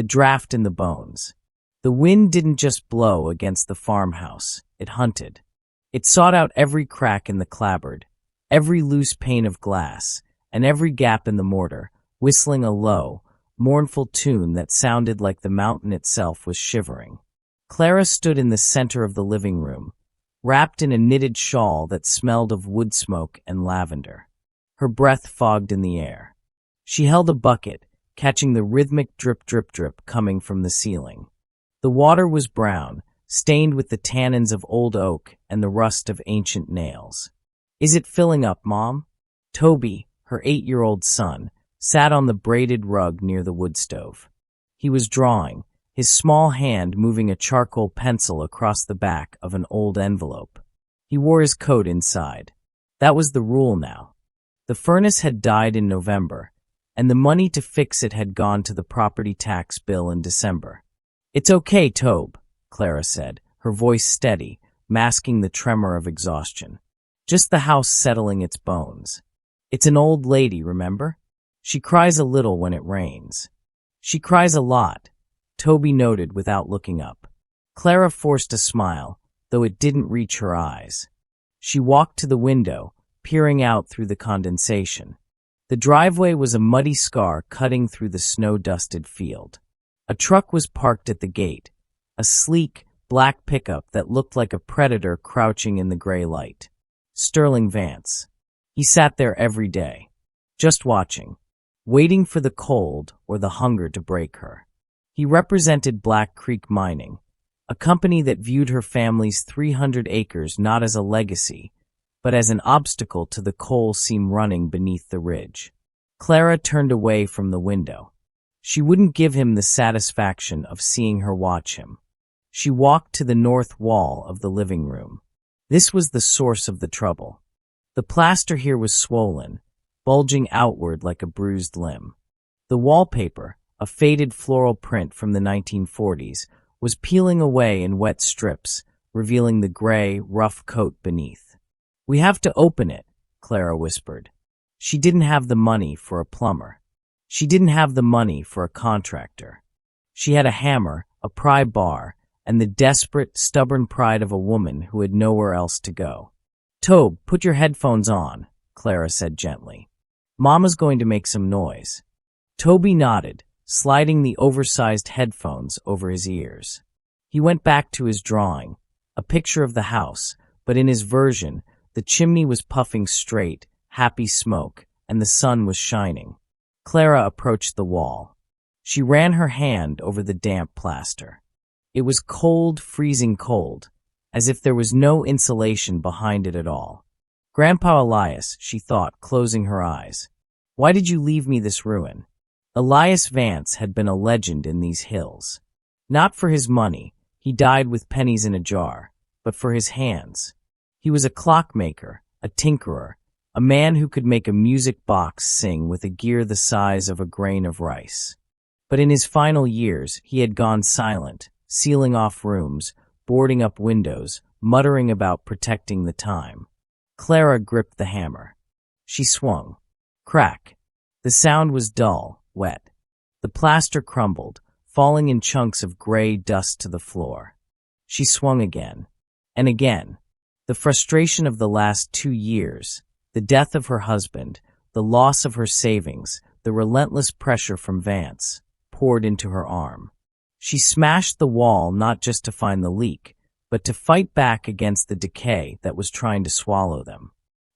the draft in the bones. The wind didn't just blow against the farmhouse, it hunted. It sought out every crack in the clapboard, every loose pane of glass, and every gap in the mortar, whistling a low, mournful tune that sounded like the mountain itself was shivering. Clara stood in the center of the living room, wrapped in a knitted shawl that smelled of wood smoke and lavender. Her breath fogged in the air. She held a bucket, catching the rhythmic drip, drip, drip coming from the ceiling. The water was brown, stained with the tannins of old oak and the rust of ancient nails. "Is it filling up, Mom?" Toby, her 8-year-old son, sat on the braided rug near the wood stove. He was drawing, his small hand moving a charcoal pencil across the back of an old envelope. He wore his coat inside. That was the rule now. The furnace had died in November, and the money to fix it had gone to the property tax bill in December. "It's okay, Tobe," Clara said, her voice steady, masking the tremor of exhaustion. "Just the house settling its bones. It's an old lady, remember? She cries a little when it rains." "She cries a lot," Toby noted without looking up. Clara forced a smile, though it didn't reach her eyes. She walked to the window, peering out through the condensation. The driveway was a muddy scar cutting through the snow-dusted field. A truck was parked at the gate, a sleek, black pickup that looked like a predator crouching in the gray light. Sterling Vance. He sat there every day, just watching, waiting for the cold or the hunger to break her. He represented Black Creek Mining, a company that viewed her family's 300 acres not as a legacy, but as an obstacle to the coal seam running beneath the ridge. Clara turned away from the window. She wouldn't give him the satisfaction of seeing her watch him. She walked to the north wall of the living room. This was the source of the trouble. The plaster here was swollen, bulging outward like a bruised limb. The wallpaper, a faded floral print from the 1940s, was peeling away in wet strips, revealing the gray, rough coat beneath. "We have to open it," Clara whispered. She didn't have the money for a plumber. She didn't have the money for a contractor. She had a hammer, a pry bar, and the desperate, stubborn pride of a woman who had nowhere else to go. "Tobe, put your headphones on," Clara said gently. "Mama's going to make some noise." Toby nodded, sliding the oversized headphones over his ears. He went back to his drawing, a picture of the house, but in his version, the chimney was puffing straight, happy smoke, and the sun was shining. Clara approached the wall. She ran her hand over the damp plaster. It was cold, freezing cold, as if there was no insulation behind it at all. "Grandpa Elias," she thought, closing her eyes. "Why did you leave me this ruin?" Elias Vance had been a legend in these hills. Not for his money, he died with pennies in a jar, but for his hands. He was a clockmaker, a tinkerer, a man who could make a music box sing with a gear the size of a grain of rice. But in his final years, he had gone silent, sealing off rooms, boarding up windows, muttering about protecting the time. Clara gripped the hammer. She swung. Crack. The sound was dull, wet. The plaster crumbled, falling in chunks of gray dust to the floor. She swung again. And again. The frustration of the last 2 years, the death of her husband, the loss of her savings, the relentless pressure from Vance, poured into her arm. She smashed the wall not just to find the leak, but to fight back against the decay that was trying to swallow them.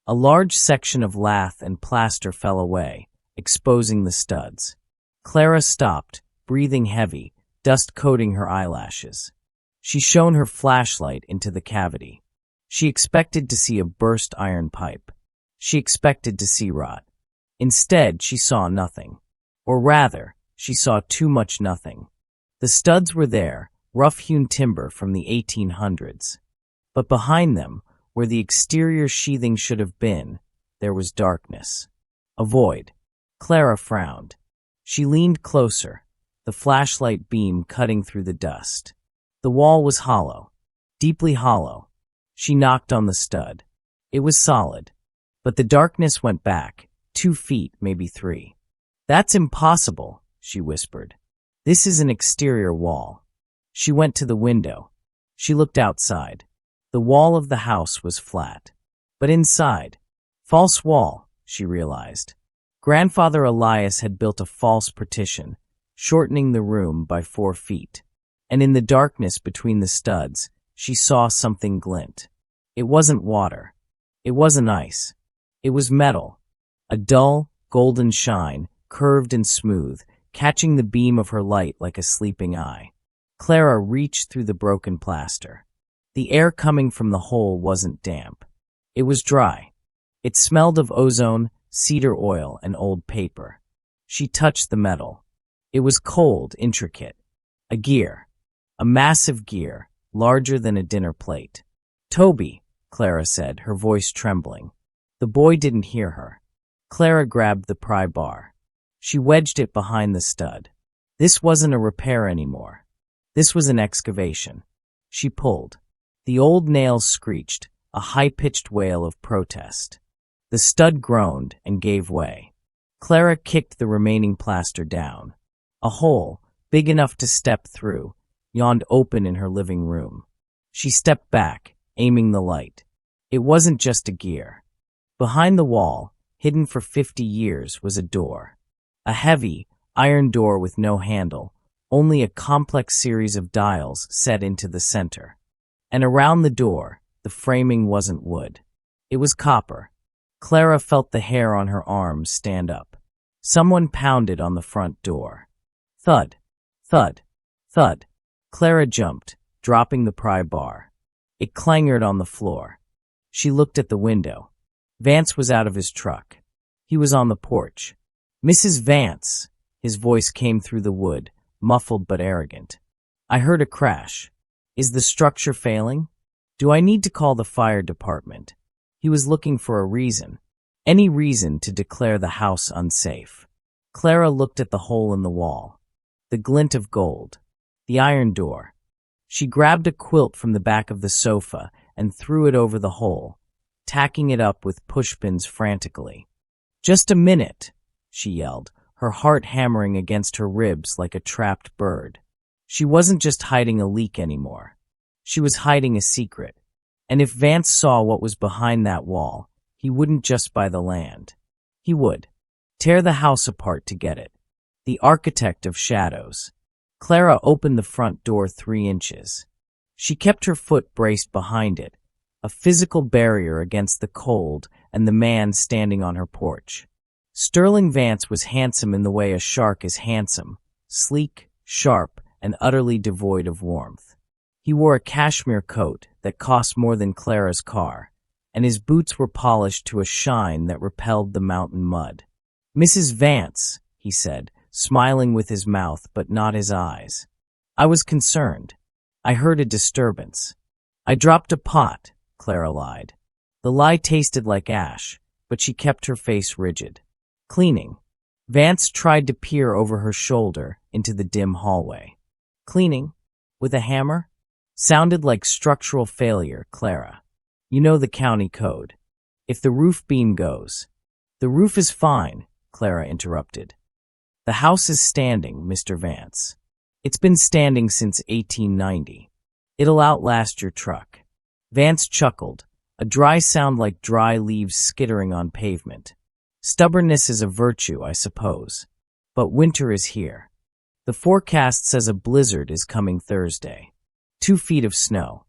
A large section of lath and plaster fell away, exposing the studs. Clara stopped, breathing heavy, dust coating her eyelashes. She shone her flashlight into the cavity. She expected to see a burst iron pipe. She expected to see rot. Instead, she saw nothing. Or rather, she saw too much nothing. The studs were there, rough-hewn timber from the 1800s. But behind them, where the exterior sheathing should have been, there was darkness. A void. Clara frowned. She leaned closer, the flashlight beam cutting through the dust. The wall was hollow, deeply hollow. She knocked on the stud. It was solid. But the darkness went back, 2 feet, maybe 3. "That's impossible," she whispered. This is an exterior wall. She went to the window. She looked outside. The wall of the house was flat. But inside, false wall, she realized. Grandfather Elias had built a false partition, shortening the room by 4 feet. And in the darkness between the studs, she saw something glint. It wasn't water. It wasn't ice. It was metal. A dull, golden shine, curved and smooth, catching the beam of her light like a sleeping eye. Clara reached through the broken plaster. The air coming from the hole wasn't damp. It was dry. It smelled of ozone, cedar oil, and old paper. She touched the metal. It was cold, intricate. A gear. A massive gear, larger than a dinner plate. "Toby," Clara said, her voice trembling. The boy didn't hear her. Clara grabbed the pry bar. She wedged it behind the stud. This wasn't a repair anymore. This was an excavation. She pulled. The old nails screeched, a high-pitched wail of protest. The stud groaned and gave way. Clara kicked the remaining plaster down. A hole, big enough to step through, yawned open in her living room. She stepped back, aiming the light. It wasn't just a gear. Behind the wall, hidden for 50 years, was a door. A heavy, iron door with no handle, only a complex series of dials set into the center. And around the door, the framing wasn't wood. It was copper. Clara felt the hair on her arms stand up. Someone pounded on the front door. Thud, thud, thud. Clara jumped, dropping the pry bar. It clanged on the floor. She looked at the window. Vance was out of his truck. He was on the porch. "Mrs. Vance," his voice came through the wood, muffled but arrogant. "I heard a crash. Is the structure failing? Do I need to call the fire department?" He was looking for a reason. Any reason to declare the house unsafe. Clara looked at the hole in the wall. The glint of gold. The iron door. She grabbed a quilt from the back of the sofa and threw it over the hole, tacking it up with pushpins frantically. "Just a minute," she yelled, her heart hammering against her ribs like a trapped bird. She wasn't just hiding a leak anymore. She was hiding a secret. And if Vance saw what was behind that wall, he wouldn't just buy the land. He would tear the house apart to get it. The architect of shadows. Clara opened the front door 3 inches. She kept her foot braced behind it, a physical barrier against the cold and the man standing on her porch. Sterling Vance was handsome in the way a shark is handsome, sleek, sharp, and utterly devoid of warmth. He wore a cashmere coat that cost more than Clara's car, and his boots were polished to a shine that repelled the mountain mud. "Mrs. Vance," he said, smiling with his mouth but not his eyes. "I was concerned. I heard a disturbance. I dropped a pot," Clara lied. The lie tasted like ash, but she kept her face rigid. "Cleaning." Vance tried to peer over her shoulder into the dim hallway. "Cleaning? With a hammer?" Sounded like structural failure, Clara. "You know the county code. If the roof beam goes." "The roof is fine," Clara interrupted. "The house is standing, Mr. Vance. It's been standing since 1890. It'll outlast your truck." Vance chuckled, a dry sound like dry leaves skittering on pavement. "Stubbornness is a virtue, I suppose. But winter is here. The forecast says a blizzard is coming Thursday. 2 feet of snow.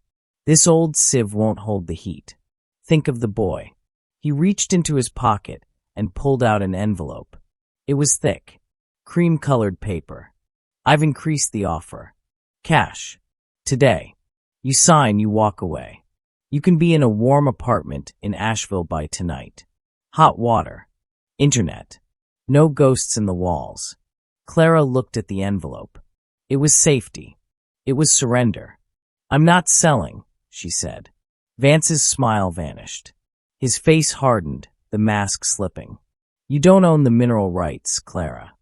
This old sieve won't hold the heat. Think of the boy." He reached into his pocket and pulled out an envelope. It was thick, cream-colored paper. "I've increased the offer. Cash. Today. You sign, you walk away. You can be in a warm apartment in Asheville by tonight. Hot water. Internet. No ghosts in the walls." Clara looked at the envelope. It was safety. It was surrender. "I'm not selling," she said. Vance's smile vanished. His face hardened, the mask slipping. "You don't own the mineral rights, Clara.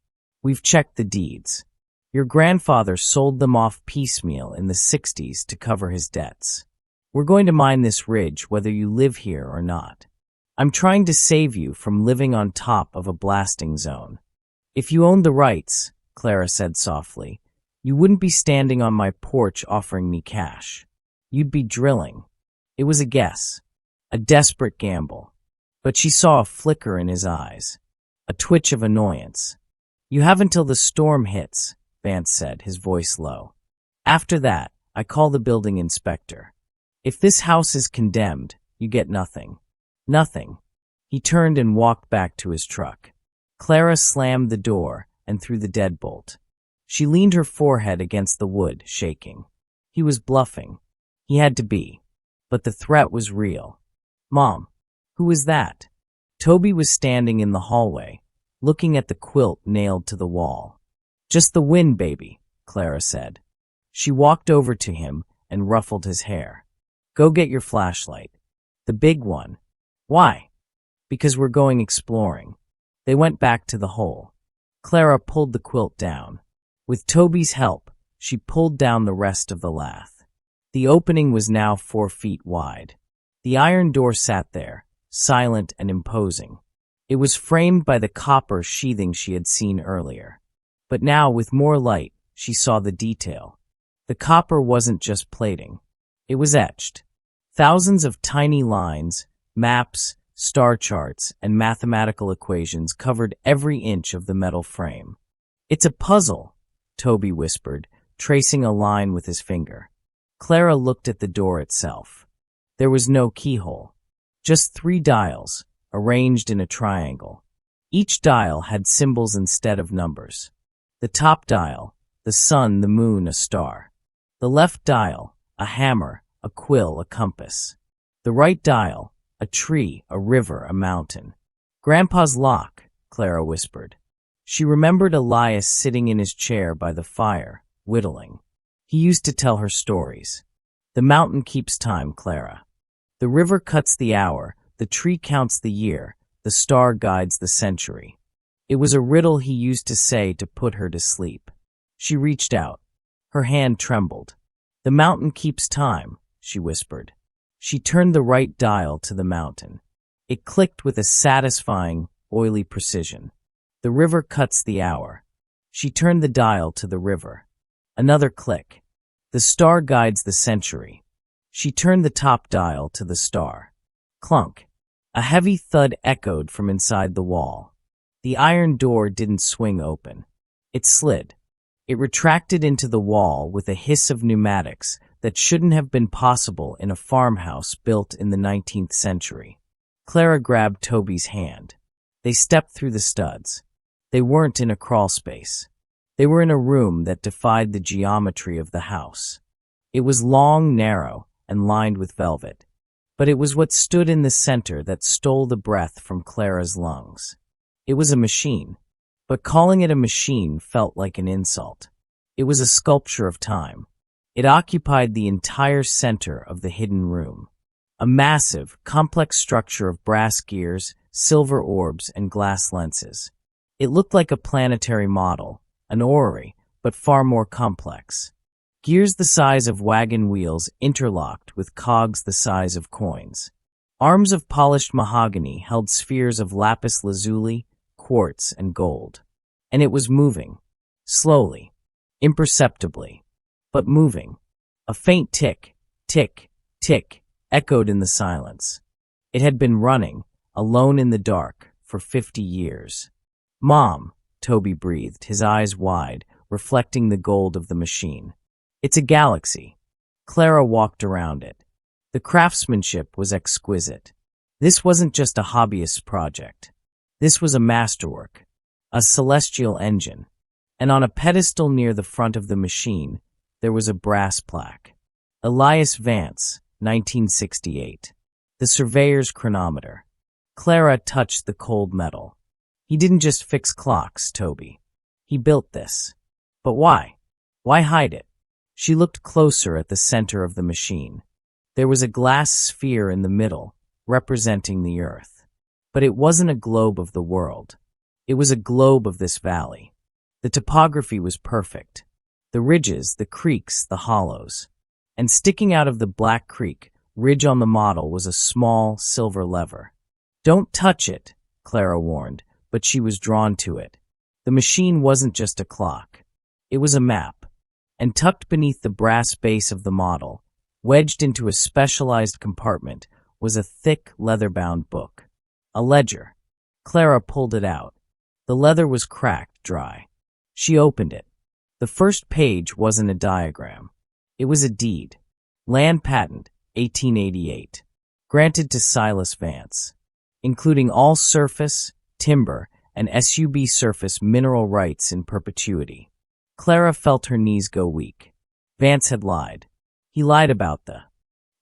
We've checked the deeds. Your grandfather sold them off piecemeal in the 60s to cover his debts. We're going to mine this ridge whether you live here or not. I'm trying to save you from living on top of a blasting zone. If you owned the rights," Clara said softly, You wouldn't be standing on my porch offering me cash. You'd be drilling. It was a guess, a desperate gamble. But she saw a flicker in his eyes, a twitch of annoyance. You have until the storm hits, Vance said, his voice low. After that, I call the building inspector. If this house is condemned, you get nothing. Nothing. He turned and walked back to his truck. Clara slammed the door and threw the deadbolt. She leaned her forehead against the wood, shaking. He was bluffing. He had to be. But the threat was real. Mom, who was that? Toby was standing in the hallway, looking at the quilt nailed to the wall. Just the wind, baby, Clara said. She walked over to him and ruffled his hair. Go get your flashlight. The big one. Why? Because we're going exploring. They went back to the hole. Clara pulled the quilt down. With Toby's help, she pulled down the rest of the lath. The opening was now 4 feet wide. The iron door sat there, silent and imposing. It was framed by the copper sheathing she had seen earlier. But now, with more light, she saw the detail. The copper wasn't just plating. It was etched. Thousands of tiny lines, maps, star charts, and mathematical equations covered every inch of the metal frame. It's a puzzle, Toby whispered, tracing a line with his finger. Clara looked at the door itself. There was no keyhole. Just 3 dials, arranged in a triangle. Each dial had symbols instead of numbers. The top dial, the sun, the moon, a star. The left dial, a hammer, a quill, a compass. The right dial, a tree, a river, a mountain. Grandpa's lock, Clara whispered. She remembered Elias sitting in his chair by the fire, whittling. He used to tell her stories. The mountain keeps time, Clara. The river cuts the hour, the tree counts the year, the star guides the century. It was a riddle he used to say to put her to sleep. She reached out. Her hand trembled. The mountain keeps time, she whispered. She turned the right dial to the mountain. It clicked with a satisfying, oily precision. The river cuts the hour. She turned the dial to the river. Another click. The star guides the century. She turned the top dial to the star. Clunk. A heavy thud echoed from inside the wall. The iron door didn't swing open. It slid. It retracted into the wall with a hiss of pneumatics that shouldn't have been possible in a farmhouse built in the 19th century. Clara grabbed Toby's hand. They stepped through the studs. They weren't in a crawl space. They were in a room that defied the geometry of the house. It was long, narrow, and lined with velvet. But it was what stood in the center that stole the breath from Clara's lungs. It was a machine. But calling it a machine felt like an insult. It was a sculpture of time. It occupied the entire center of the hidden room. A massive, complex structure of brass gears, silver orbs, and glass lenses. It looked like a planetary model, an orrery, but far more complex. Gears the size of wagon wheels interlocked with cogs the size of coins. Arms of polished mahogany held spheres of lapis lazuli, quartz, and gold. And it was moving. Slowly. Imperceptibly. But moving. A faint tick, tick, tick, echoed in the silence. It had been running, alone in the dark, for 50 years. Mom, Toby breathed, his eyes wide, reflecting the gold of the machine. It's a galaxy. Clara walked around it. The craftsmanship was exquisite. This wasn't just a hobbyist's project. This was a masterwork, a celestial engine. And on a pedestal near the front of the machine, there was a brass plaque. Elias Vance, 1968. The surveyor's chronometer. Clara touched the cold metal. He didn't just fix clocks, Toby. He built this. But why? Why hide it? She looked closer at the center of the machine. There was a glass sphere in the middle, representing the earth. But it wasn't a globe of the world. It was a globe of this valley. The topography was perfect. The ridges, the creeks, the hollows. And sticking out of the black creek ridge on the model was a small silver lever. Don't touch it, Clara warned, but she was drawn to it. The machine wasn't just a clock. It was a map. and tucked beneath the brass base of the model, wedged into a specialized compartment, was a thick, leather-bound book. A ledger. Clara pulled it out. The leather was cracked dry. She opened it. The first page wasn't a diagram. It was a deed. Land patent, 1888. Granted to Silas Vance, including all surface, timber, and SUB surface mineral rights in perpetuity. Clara felt her knees go weak. Vance had lied. He lied about the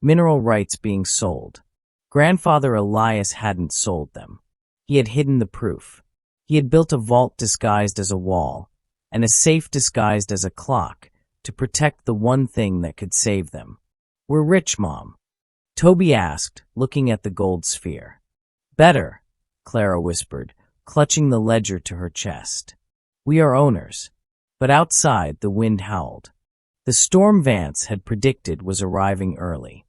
mineral rights being sold. Grandfather Elias hadn't sold them. He had hidden the proof. He had built a vault disguised as a wall, and a safe disguised as a clock, to protect the one thing that could save them. "We're rich, Mom," Toby asked, looking at the gold sphere. "Better," Clara whispered, clutching the ledger to her chest. "We are owners." But outside, the wind howled. The storm Vance had predicted was arriving early.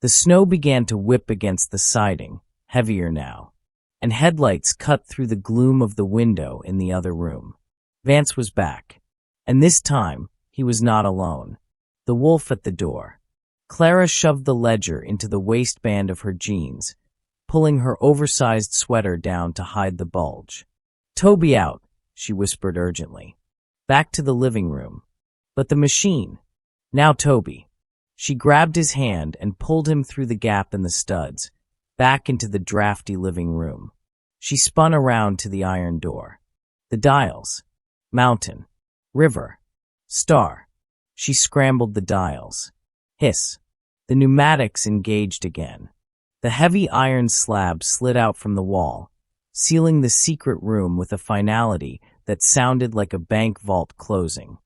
The snow began to whip against the siding, heavier now, and headlights cut through the gloom of the window in the other room. Vance was back, and this time he was not alone. The wolf at the door. Clara shoved the ledger into the waistband of her jeans, pulling her oversized sweater down to hide the bulge. "Toby out," she whispered urgently. "Back to the living room." "But the machine." "Now, Toby." She grabbed his hand and pulled him through the gap in the studs, back into the drafty living room. She spun around to the iron door. The dials. Mountain. River. Star. She scrambled the dials. Hiss. The pneumatics engaged again. The heavy iron slab slid out from the wall, sealing the secret room with a finality that sounded like a bank vault closing.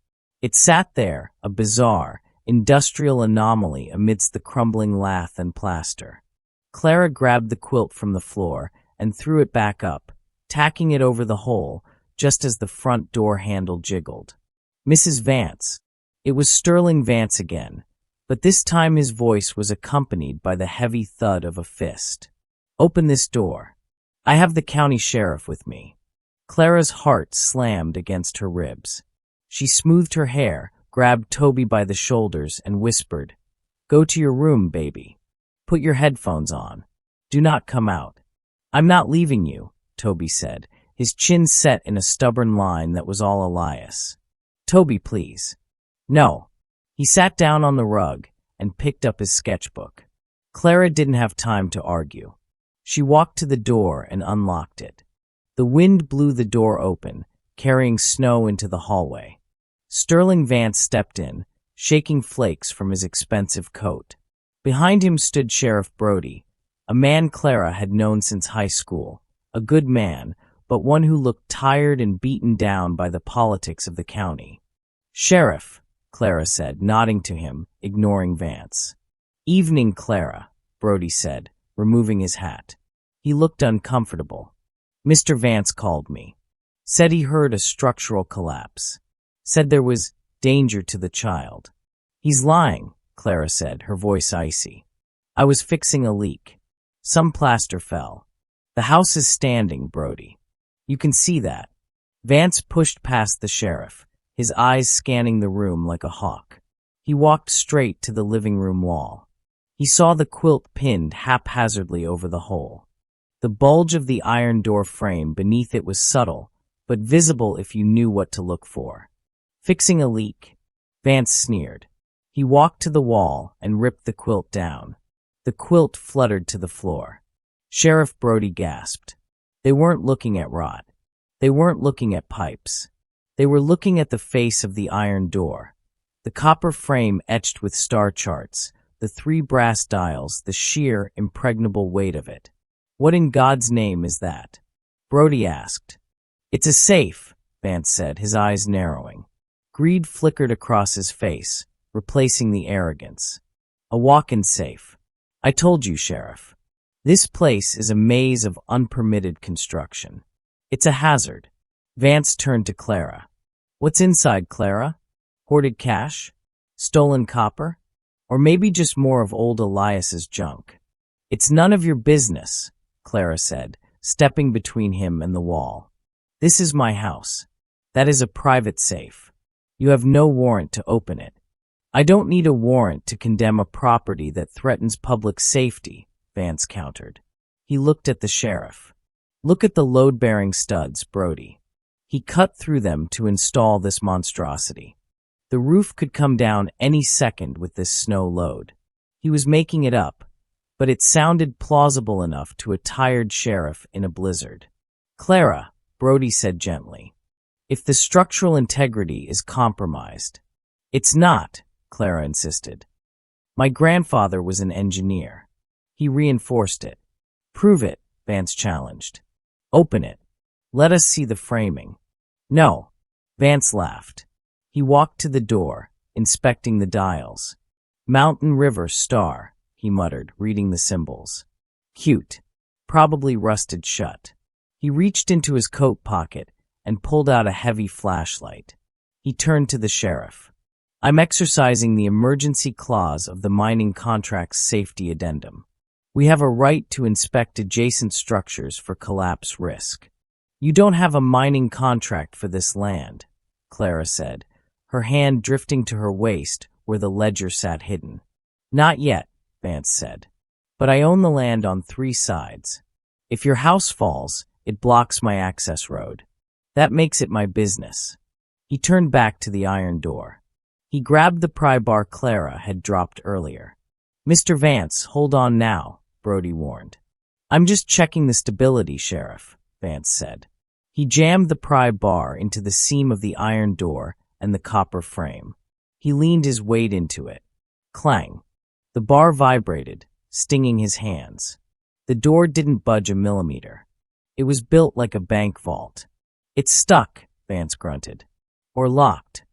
It sat there, a bizarre, industrial anomaly amidst the crumbling lath and plaster. Clara grabbed the quilt from the floor and threw it back up, tacking it over the hole just as the front door handle jiggled. "Mrs. Vance." It was Sterling Vance again, but this time his voice was accompanied by the heavy thud of a fist. "Open this door. I have the county sheriff with me." Clara's heart slammed against her ribs. She smoothed her hair, grabbed Toby by the shoulders, and whispered, "Go to your room, baby. Put your headphones on. Do not come out." "I'm not leaving you," Toby said, his chin set in a stubborn line that was all Elias. "Toby, please." "No." He sat down on the rug and picked up his sketchbook. Clara didn't have time to argue. She walked to the door and unlocked it. The wind blew the door open, carrying snow into the hallway. Sterling Vance stepped in, shaking flakes from his expensive coat. Behind him stood Sheriff Brody, a man Clara had known since high school, a good man, but one who looked tired and beaten down by the politics of the county. "Sheriff," Clara said, nodding to him, ignoring Vance. "Evening, Clara," Brody said, removing his hat. He looked uncomfortable. "Mr. Vance called me. Said he heard a structural collapse. Said there was danger to the child." "He's lying," Clara said, her voice icy. "I was fixing a leak. Some plaster fell. The house is standing, Brody. You can see that." Vance pushed past the sheriff, his eyes scanning the room like a hawk. He walked straight to the living room wall. He saw the quilt pinned haphazardly over the hole. The bulge of the iron door frame beneath it was subtle, but visible if you knew what to look for. "Fixing a leak," Vance sneered. He walked to the wall and ripped the quilt down. The quilt fluttered to the floor. Sheriff Brody gasped. They weren't looking at rot. They weren't looking at pipes. They were looking at the face of the iron door. The copper frame etched with star charts, the 3 brass dials, the sheer, impregnable weight of it. "What in God's name is that?" Brody asked. "It's a safe," Vance said, his eyes narrowing. Greed flickered across his face, replacing the arrogance. "A walk-in safe. I told you, Sheriff. This place is a maze of unpermitted construction. It's a hazard." Vance turned to Clara. "What's inside, Clara? Hoarded cash? Stolen copper? Or maybe just more of old Elias's junk?" "It's none of your business," Clara said, stepping between him and the wall. "This is my house. That is a private safe. You have no warrant to open it. I don't need a warrant to condemn a property that threatens public safety, Vance countered. He looked at the sheriff. Look at the load-bearing studs, Brody. He cut through them to install this monstrosity. The roof could come down any second with this snow load. He was making it up, but it sounded plausible enough to a tired sheriff in a blizzard. Clara, Brody said gently, if the structural integrity is compromised. It's not, Clara insisted. My grandfather was an engineer. He reinforced it. Prove it, Vance challenged. Open it. Let us see the framing. No. Vance laughed. He walked to the door, inspecting the dials. Mountain River Star, he muttered, reading the symbols. Cute. Probably rusted shut. He reached into his coat pocket and pulled out a heavy flashlight. He turned to the sheriff. I'm exercising the emergency clause of the mining contract's safety addendum. We have a right to inspect adjacent structures for collapse risk. You don't have a mining contract for this land, Clara said, her hand drifting to her waist where the ledger sat hidden. Not yet, Vance said. But I own the land on 3 sides. If your house falls, it blocks my access road. That makes it my business. He turned back to the iron door. He grabbed the pry bar Clara had dropped earlier. Mr. Vance, hold on now, Brody warned. I'm just checking the stability, Sheriff, Vance said. He jammed the pry bar into the seam of the iron door and the copper frame. He leaned his weight into it. Clang. The bar vibrated, stinging his hands. The door didn't budge a millimeter. It was built like a bank vault. It's stuck, Vance grunted. Or locked.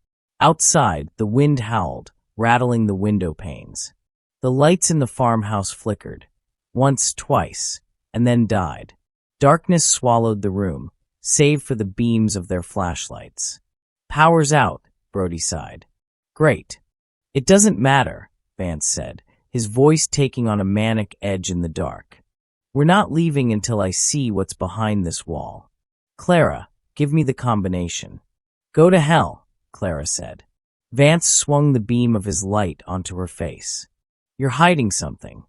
Outside, the wind howled, rattling the window panes. The lights in the farmhouse flickered, once, twice, and then died. Darkness swallowed the room, save for the beams of their flashlights. Power's out, Brody sighed. Great. It doesn't matter, Vance said, his voice taking on a manic edge in the dark. We're not leaving until I see what's behind this wall. Clara, give me the combination. Go to hell, Clara said. Vance swung the beam of his light onto her face. You're hiding something.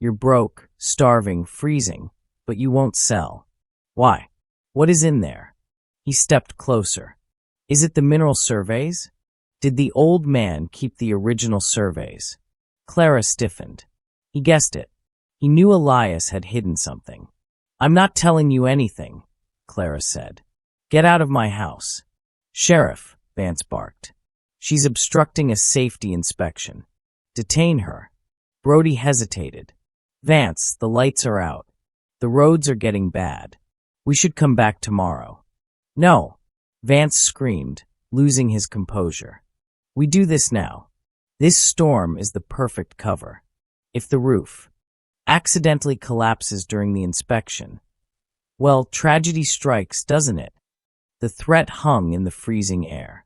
You're broke, starving, freezing, but you won't sell. Why? What is in there? He stepped closer. Is it the mineral surveys? Did the old man keep the original surveys? Clara stiffened. He guessed it. He knew Elias had hidden something. I'm not telling you anything, Clara said. Get out of my house. Sheriff, Vance barked. She's obstructing a safety inspection. Detain her. Brody hesitated. Vance, the lights are out. The roads are getting bad. We should come back tomorrow. No, Vance screamed, losing his composure. We do this now. This storm is the perfect cover. If the roof accidentally collapses during the inspection, well, tragedy strikes, doesn't it? The threat hung in the freezing air.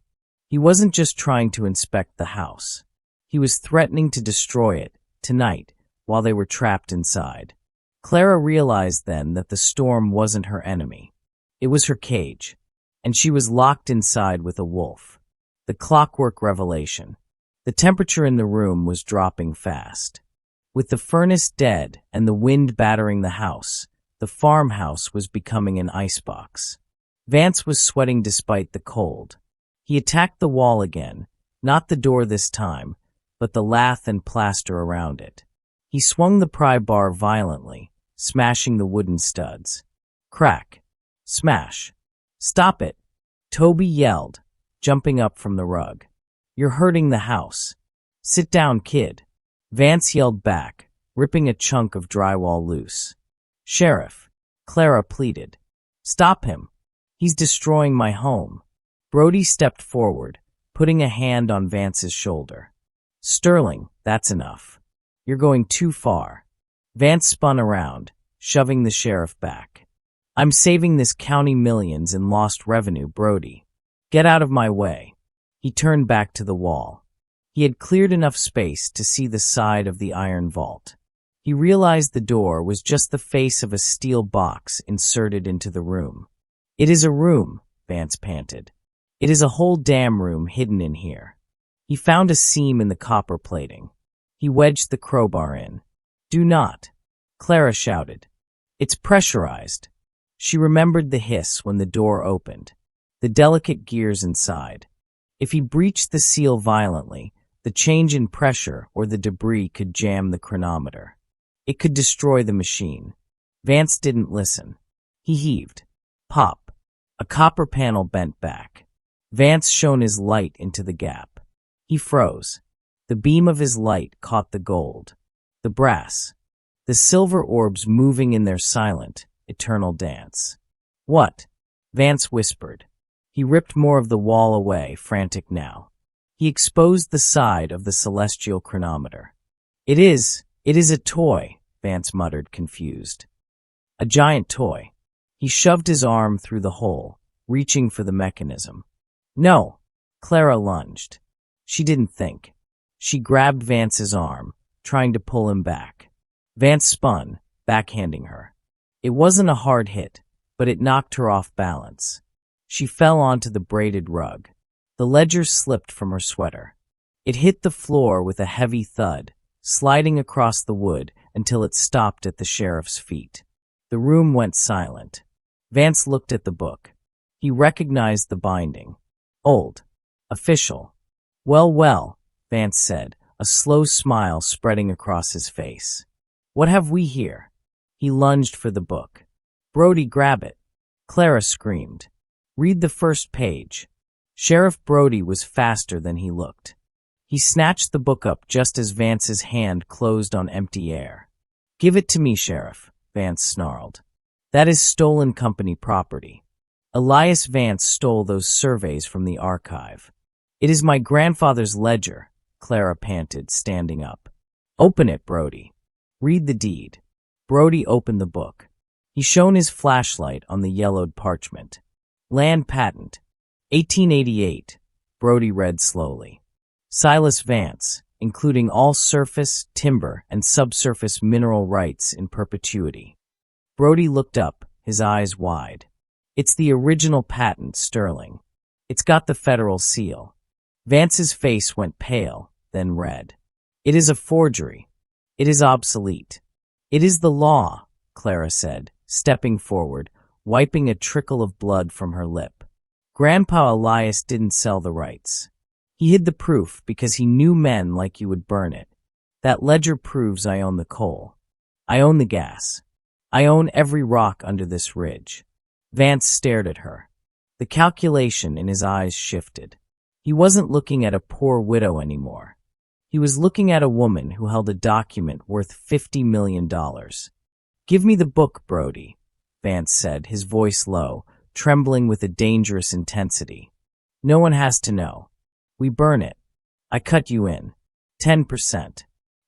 He wasn't just trying to inspect the house. He was threatening to destroy it, tonight, while they were trapped inside. Clara realized then that the storm wasn't her enemy. It was her cage, and she was locked inside with a wolf. The clockwork revelation. The temperature in the room was dropping fast. With the furnace dead and the wind battering the house, the farmhouse was becoming an icebox. Vance was sweating despite the cold. He attacked the wall again, not the door this time, but the lath and plaster around it. He swung the pry bar violently, smashing the wooden studs. Crack. Smash. Stop it, Toby yelled, jumping up from the rug. You're hurting the house. Sit down, kid. Vance yelled back, ripping a chunk of drywall loose. Sheriff, Clara pleaded. Stop him. He's destroying my home. Brody stepped forward, putting a hand on Vance's shoulder. Sterling, that's enough. You're going too far. Vance spun around, shoving the sheriff back. I'm saving this county millions in lost revenue, Brody. Get out of my way. He turned back to the wall. He had cleared enough space to see the side of the iron vault. He realized the door was just the face of a steel box inserted into the room. It is a room, Vance panted. It is a whole damn room hidden in here. He found a seam in the copper plating. He wedged the crowbar in. Do not, Clara shouted. It's pressurized. She remembered the hiss when the door opened, the delicate gears inside. If he breached the seal violently, the change in pressure or the debris could jam the chronometer. It could destroy the machine. Vance didn't listen. He heaved. Pop. A copper panel bent back. Vance shone his light into the gap. He froze. The beam of his light caught the gold, the brass, the silver orbs moving in their silent, eternal dance. What? Vance whispered. He ripped more of the wall away, frantic now. He exposed the side of the celestial chronometer. It is a toy, Vance muttered, confused. A giant toy. He shoved his arm through the hole, reaching for the mechanism. No, Clara lunged. She didn't think. She grabbed Vance's arm, trying to pull him back. Vance spun, backhanding her. It wasn't a hard hit, but it knocked her off balance. She fell onto the braided rug. The ledger slipped from her sweater. It hit the floor with a heavy thud, sliding across the wood until it stopped at the sheriff's feet. The room went silent. Vance looked at the book. He recognized the binding. Old. Official. Well, Vance said, a slow smile spreading across his face. What have we here? He lunged for the book. Brody, grab it. Clara screamed. Read the first page. Sheriff Brody was faster than he looked. He snatched the book up just as Vance's hand closed on empty air. Give it to me, Sheriff, Vance snarled. That is stolen company property. Elias Vance stole those surveys from the archive. It is my grandfather's ledger, Clara panted, standing up. Open it, Brody. Read the deed. Brody opened the book. He shone his flashlight on the yellowed parchment. Land patent. 1888, Brody read slowly. Silas Vance, including all surface, timber, and subsurface mineral rights in perpetuity. Brody looked up, his eyes wide. It's the original patent, Sterling. It's got the federal seal. Vance's face went pale, then red. It is a forgery. It is obsolete. It is the law, Clara said, stepping forward, wiping a trickle of blood from her lip. Grandpa Elias didn't sell the rights. He hid the proof because he knew men like you would burn it. That ledger proves I own the coal. I own the gas. I own every rock under this ridge. Vance stared at her. The calculation in his eyes shifted. He wasn't looking at a poor widow anymore. He was looking at a woman who held a document worth $50 million. Give me the book, Brody, Vance said, his voice low, trembling with a dangerous intensity. No one has to know. We burn it. I cut you in. 10%.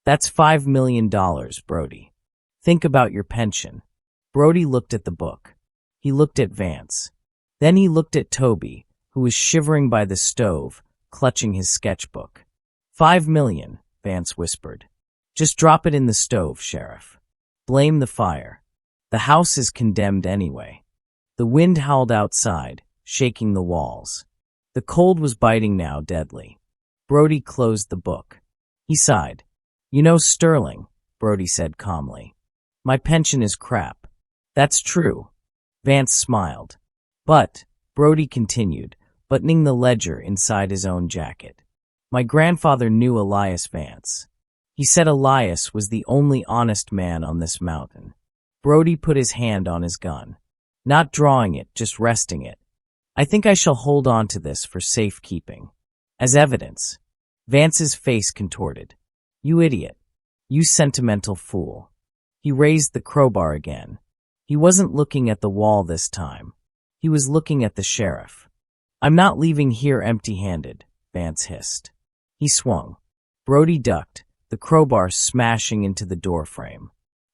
That's $5 million, Brody. Think about your pension. Brody looked at the book. He looked at Vance. Then he looked at Toby, who was shivering by the stove, clutching his sketchbook. $5 million, Vance whispered. Just drop it in the stove, Sheriff. Blame the fire. The house is condemned anyway. The wind howled outside, shaking the walls. The cold was biting now, deadly. Brody closed the book. He sighed. You know, Sterling, Brody said calmly. My pension is crap. That's true. Vance smiled. But, Brody continued, buttoning the ledger inside his own jacket. My grandfather knew Elias Vance. He said Elias was the only honest man on this mountain. Brody put his hand on his gun. Not drawing it, just resting it. I think I shall hold on to this for safekeeping. As evidence. Vance's face contorted. You idiot. You sentimental fool. He raised the crowbar again. He wasn't looking at the wall this time. He was looking at the sheriff. I'm not leaving here empty-handed, Vance hissed. He swung. Brody ducked, the crowbar smashing into the doorframe.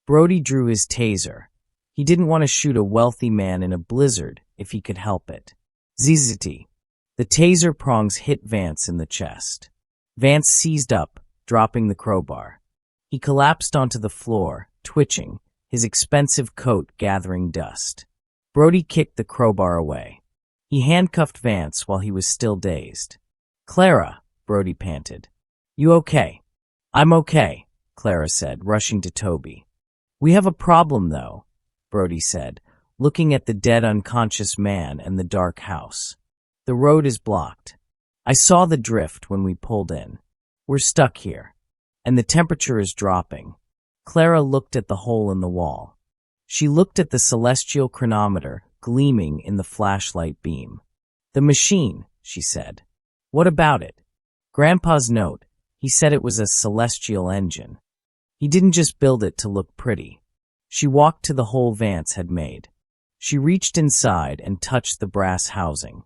Brody drew his taser. He didn't want to shoot a wealthy man in a blizzard if he could help it. Zzz. The taser prongs hit Vance in the chest. Vance seized up, dropping the crowbar. He collapsed onto the floor, twitching, his expensive coat gathering dust. Brody kicked the crowbar away. He handcuffed Vance while he was still dazed. "Clara," Brody panted. "You okay?" "I'm okay," Clara said, rushing to Toby. "We have a problem, though," Brody said, looking at the dead unconscious man and the dark house. "The road is blocked. I saw the drift when we pulled in. We're stuck here. And the temperature is dropping." Clara looked at the hole in the wall. She looked at the celestial chronometer gleaming in the flashlight beam. "The machine," she said. "What about it?" "Grandpa's note. He said it was a celestial engine. He didn't just build it to look pretty." She walked to the hole Vance had made. She reached inside and touched the brass housing.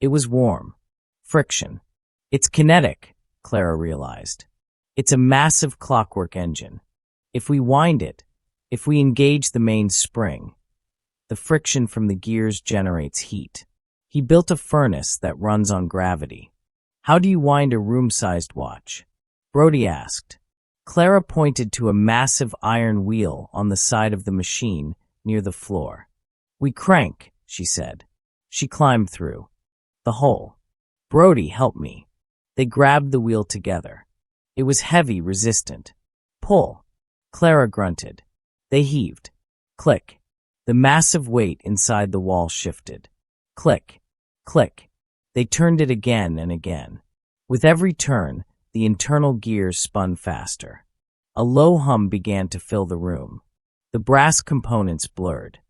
It was warm. Friction. "It's kinetic," Clara realized. "It's a massive clockwork engine. If we wind it, if we engage the main spring, the friction from the gears generates heat." He built a furnace that runs on gravity. "How do you wind a room-sized watch?" Brody asked. Clara pointed to a massive iron wheel on the side of the machine near the floor. "We crank," she said. She climbed through the hole. "Brody, help me." They grabbed the wheel together. It was heavy, resistant. "Pull." Clara grunted. They heaved. Click. The massive weight inside the wall shifted. Click. Click. They turned it again and again. With every turn, the internal gears spun faster. A low hum began to fill the room. The brass components blurred.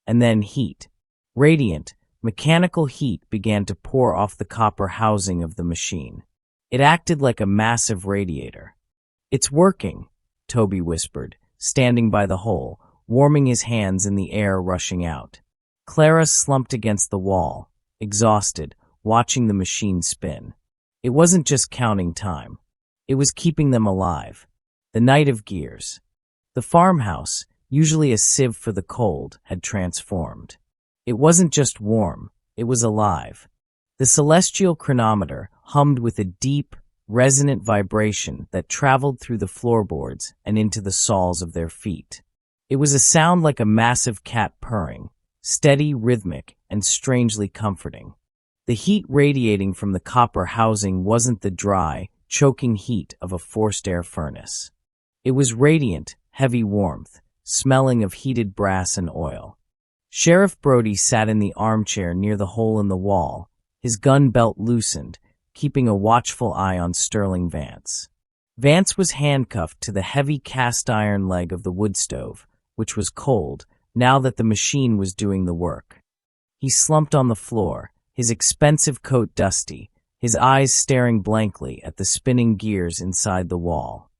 And then heat. Radiant, mechanical heat began to pour off the copper housing of the machine. It acted like a massive radiator. "It's working," Toby whispered, standing by the hole, warming his hands in the air rushing out. Clara slumped against the wall, exhausted, watching the machine spin. It wasn't just counting time. It was keeping them alive. The night of gears. The farmhouse, usually a sieve for the cold, had transformed. It wasn't just warm, it was alive. The celestial chronometer hummed with a deep, resonant vibration that traveled through the floorboards and into the soles of their feet. It was a sound like a massive cat purring, steady, rhythmic, and strangely comforting. The heat radiating from the copper housing wasn't the dry, choking heat of a forced air furnace. It was radiant, heavy warmth, smelling of heated brass and oil. Sheriff Brody sat in the armchair near the hole in the wall, his gun belt loosened, keeping a watchful eye on Sterling Vance. Vance was handcuffed to the heavy cast-iron leg of the wood stove, which was cold, now that the machine was doing the work. He slumped on the floor, his expensive coat dusty, his eyes staring blankly at the spinning gears inside the wall.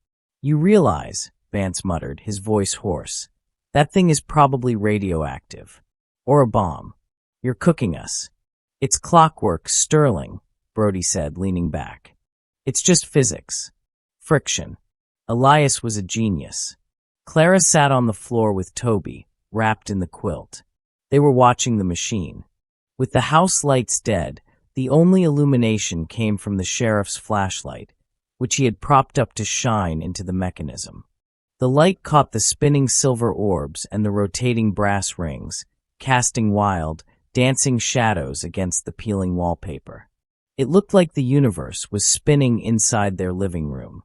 "You realize," Vance muttered, his voice hoarse, "that thing is probably radioactive. Or a bomb. You're cooking us." "It's clockwork, Sterling," Brody said, leaning back. "It's just physics. Friction." Elias was a genius. Clara sat on the floor with Toby, wrapped in the quilt. They were watching the machine. With the house lights dead, the only illumination came from the sheriff's flashlight, which he had propped up to shine into the mechanism. The light caught the spinning silver orbs and the rotating brass rings, casting wild, dancing shadows against the peeling wallpaper. It looked like the universe was spinning inside their living room.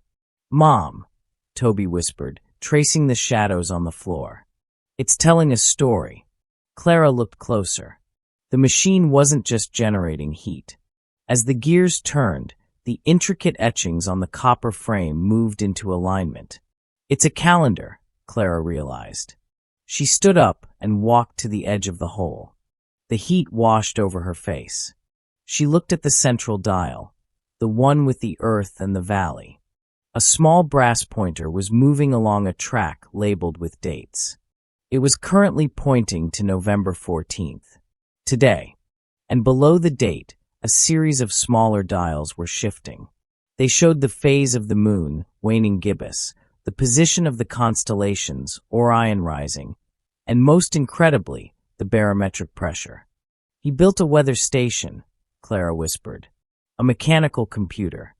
"Mom," Toby whispered, tracing the shadows on the floor. "It's telling a story." Clara looked closer. The machine wasn't just generating heat. As the gears turned, the intricate etchings on the copper frame moved into alignment. "It's a calendar," Clara realized. She stood up and walked to the edge of the hole. The heat washed over her face. She looked at the central dial, the one with the earth and the valley. A small brass pointer was moving along a track labeled with dates. It was currently pointing to November 14th. Today. And below the date, a series of smaller dials were shifting. They showed the phase of the moon, waning gibbous, the position of the constellations, Orion rising, and most incredibly, the barometric pressure. "He built a weather station," Clara whispered. "A mechanical computer."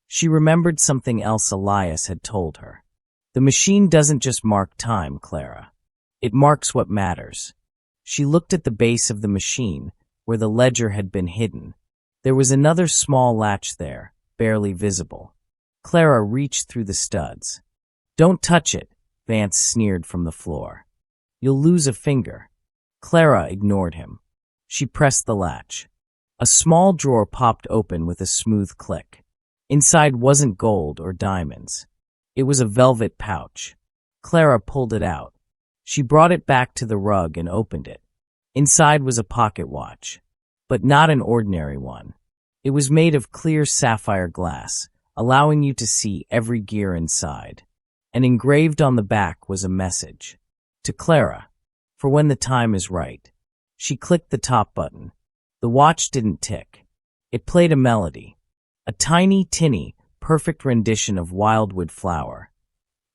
She remembered something else Elias had told her. "The machine doesn't just mark time, Clara. It marks what matters." She looked at the base of the machine, where the ledger had been hidden. There was another small latch there, barely visible. Clara reached through the studs. "Don't touch it," Vance sneered from the floor. "You'll lose a finger." Clara ignored him. She pressed the latch. A small drawer popped open with a smooth click. Inside wasn't gold or diamonds. It was a velvet pouch. Clara pulled it out. She brought it back to the rug and opened it. Inside was a pocket watch, but not an ordinary one. It was made of clear sapphire glass, allowing you to see every gear inside. And engraved on the back was a message. To Clara, for when the time is right. She clicked the top button. The watch didn't tick. It played a melody. A tiny, tinny, perfect rendition of Wildwood Flower,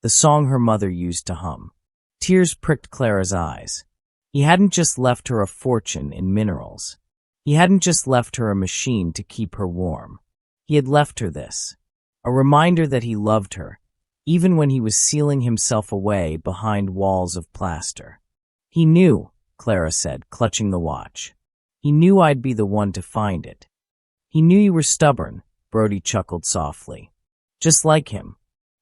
the song her mother used to hum. Tears pricked Clara's eyes. He hadn't just left her a fortune in minerals. He hadn't just left her a machine to keep her warm. He had left her this, a reminder that he loved her, even when he was sealing himself away behind walls of plaster. "He knew," Clara said, clutching the watch. "He knew I'd be the one to find it." "He knew you were stubborn," Brody chuckled softly. "Just like him."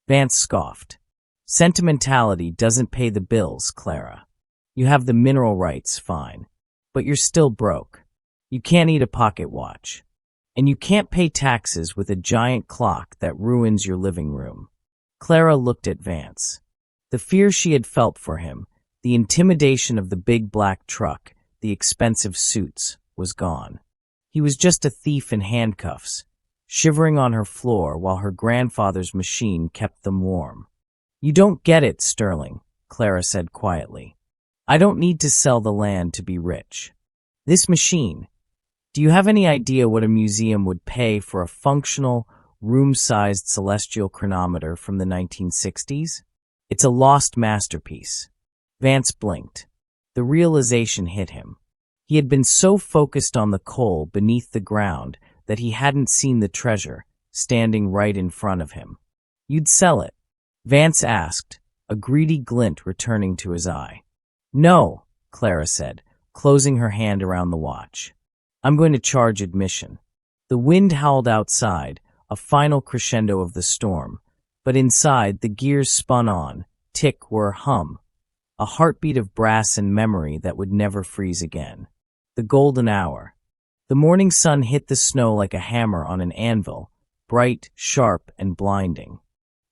Vance scoffed. "Sentimentality doesn't pay the bills, Clara. You have the mineral rights, fine. But you're still broke. You can't eat a pocket watch. And you can't pay taxes with a giant clock that ruins your living room." Clara looked at Vance. The fear she had felt for him, the intimidation of the big black truck, the expensive suits, was gone. He was just a thief in handcuffs, shivering on her floor while her grandfather's machine kept them warm. "You don't get it, Sterling," Clara said quietly. "I don't need to sell the land to be rich. This machine, do you have any idea what a museum would pay for a functional, room-sized celestial chronometer from the 1960s? It's a lost masterpiece." Vance blinked. The realization hit him. He had been so focused on the coal beneath the ground that he hadn't seen the treasure standing right in front of him. "You'd sell it?" Vance asked, a greedy glint returning to his eye. "No," Clara said, closing her hand around the watch. "I'm going to charge admission." The wind howled outside, a final crescendo of the storm, but inside the gears spun on, tick whir hum, a heartbeat of brass and memory that would never freeze again. The golden hour. The morning sun hit the snow like a hammer on an anvil, bright, sharp, and blinding.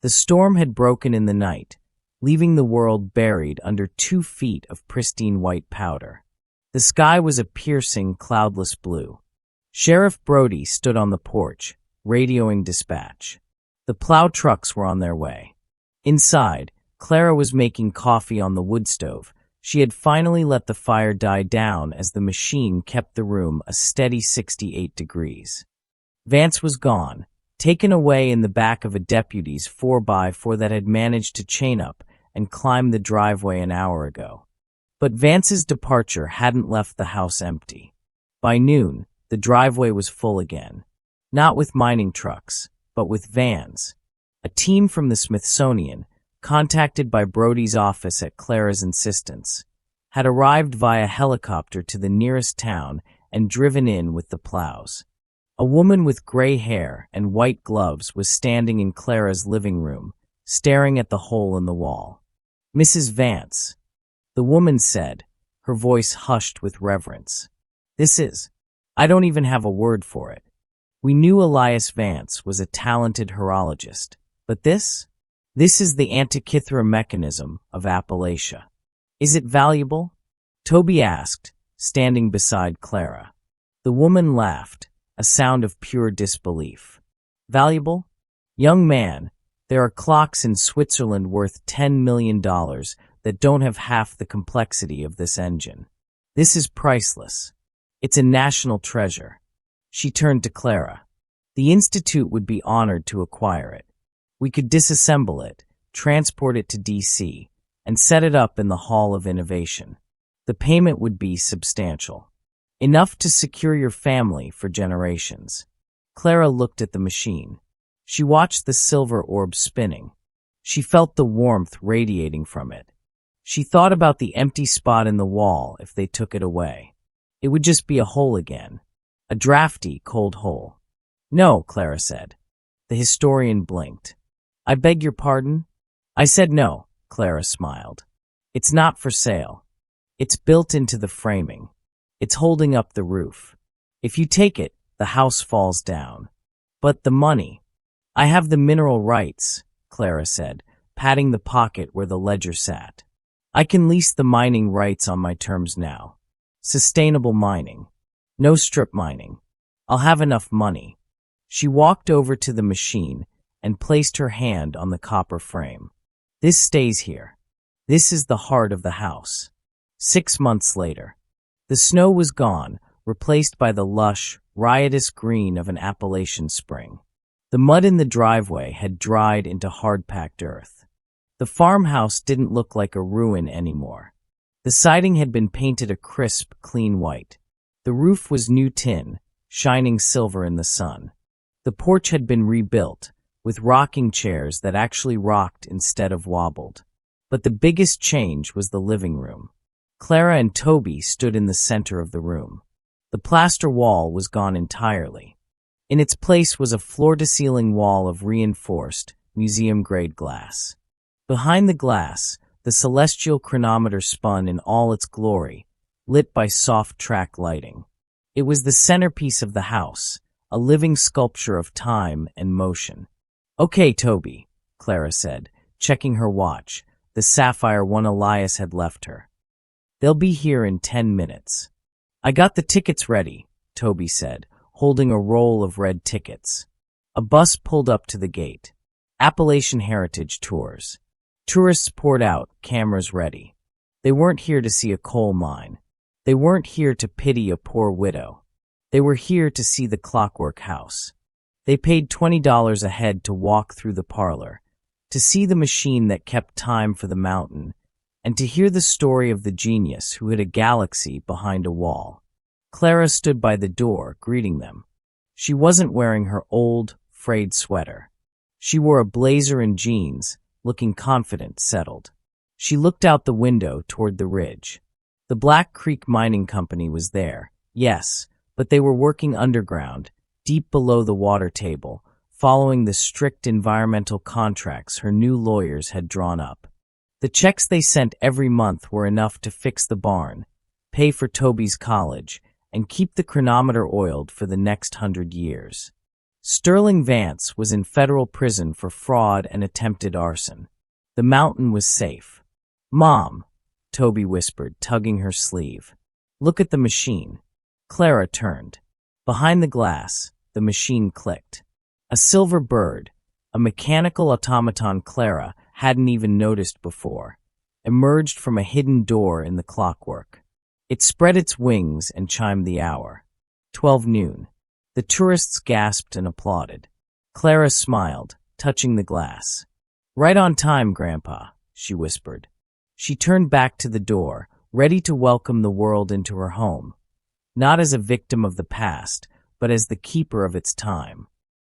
The storm had broken in the night, leaving the world buried under 2 feet of pristine white powder. The sky was a piercing, cloudless blue. Sheriff Brody stood on the porch, radioing dispatch. The plow trucks were on their way. Inside, Clara was making coffee on the wood stove. She had finally let the fire die down as the machine kept the room a steady 68 degrees. Vance was gone, taken away in the back of a deputy's 4x4 that had managed to chain up and climb the driveway an hour ago. But Vance's departure hadn't left the house empty. By noon, the driveway was full again. Not with mining trucks, but with vans. A team from the Smithsonian, contacted by Brody's office at Clara's insistence, had arrived via helicopter to the nearest town and driven in with the plows. A woman with gray hair and white gloves was standing in Clara's living room, staring at the hole in the wall. "Mrs. Vance," the woman said, her voice hushed with reverence. I don't even have a word for it. We knew Elias Vance was a talented horologist, but this is the Antikythera mechanism of Appalachia. Is it valuable?" Toby asked, standing beside Clara. The woman laughed, a sound of pure disbelief. "Valuable? Young man, there are clocks in Switzerland worth $10 million that don't have half the complexity of this engine. This is priceless. It's a national treasure." She turned to Clara. "The Institute would be honored to acquire it. We could disassemble it, transport it to D.C., and set it up in the Hall of Innovation. The payment would be substantial. Enough to secure your family for generations." Clara looked at the machine. She watched the silver orb spinning. She felt the warmth radiating from it. She thought about the empty spot in the wall if they took it away. It would just be a hole again. A drafty, cold hole. No, Clara said. The historian blinked. I beg your pardon? I said no, Clara smiled. It's not for sale. It's built into the framing. It's holding up the roof. If you take it, the house falls down. But the money. I have the mineral rights, Clara said, patting the pocket where the ledger sat. I can lease the mining rights on my terms now. Sustainable mining. No strip mining. I'll have enough money. She walked over to the machine and placed her hand on the copper frame. This stays here. This is the heart of the house. 6 months later. The snow was gone, replaced by the lush, riotous green of an Appalachian spring. The mud in the driveway had dried into hard-packed earth. The farmhouse didn't look like a ruin anymore. The siding had been painted a crisp, clean white. The roof was new tin, shining silver in the sun. The porch had been rebuilt, with rocking chairs that actually rocked instead of wobbled. But the biggest change was the living room. Clara and Toby stood in the center of the room. The plaster wall was gone entirely. In its place was a floor-to-ceiling wall of reinforced, museum-grade glass. Behind the glass, the celestial chronometer spun in all its glory, lit by soft track lighting. It was the centerpiece of the house, a living sculpture of time and motion. Okay, Toby, Clara said, checking her watch, the sapphire one Elias had left her. They'll be here in 10 minutes. I got the tickets ready, Toby said, holding a roll of red tickets. A bus pulled up to the gate. Appalachian Heritage Tours. Tourists poured out, cameras ready. They weren't here to see a coal mine. They weren't here to pity a poor widow. They were here to see the clockwork house. They paid $20 a head to walk through the parlor, to see the machine that kept time for the mountain, and to hear the story of the genius who hid a galaxy behind a wall. Clara stood by the door, greeting them. She wasn't wearing her old, frayed sweater. She wore a blazer and jeans, looking confident, settled. She looked out the window toward the ridge. The Black Creek Mining Company was there, yes, but they were working underground, deep below the water table, following the strict environmental contracts her new lawyers had drawn up. The checks they sent every month were enough to fix the barn, pay for Toby's college, and keep the chronometer oiled for the next 100 years. Sterling Vance was in federal prison for fraud and attempted arson. The mountain was safe. Mom, Toby whispered, tugging her sleeve. Look at the machine. Clara turned. Behind the glass, the machine clicked. A silver bird, a mechanical automaton Clara hadn't even noticed before, emerged from a hidden door in the clockwork. It spread its wings and chimed the hour. 12 noon. The tourists gasped and applauded. Clara smiled, touching the glass. Right on time, Grandpa, she whispered. She turned back to the door, ready to welcome the world into her home, not as a victim of the past, but as the keeper of its time.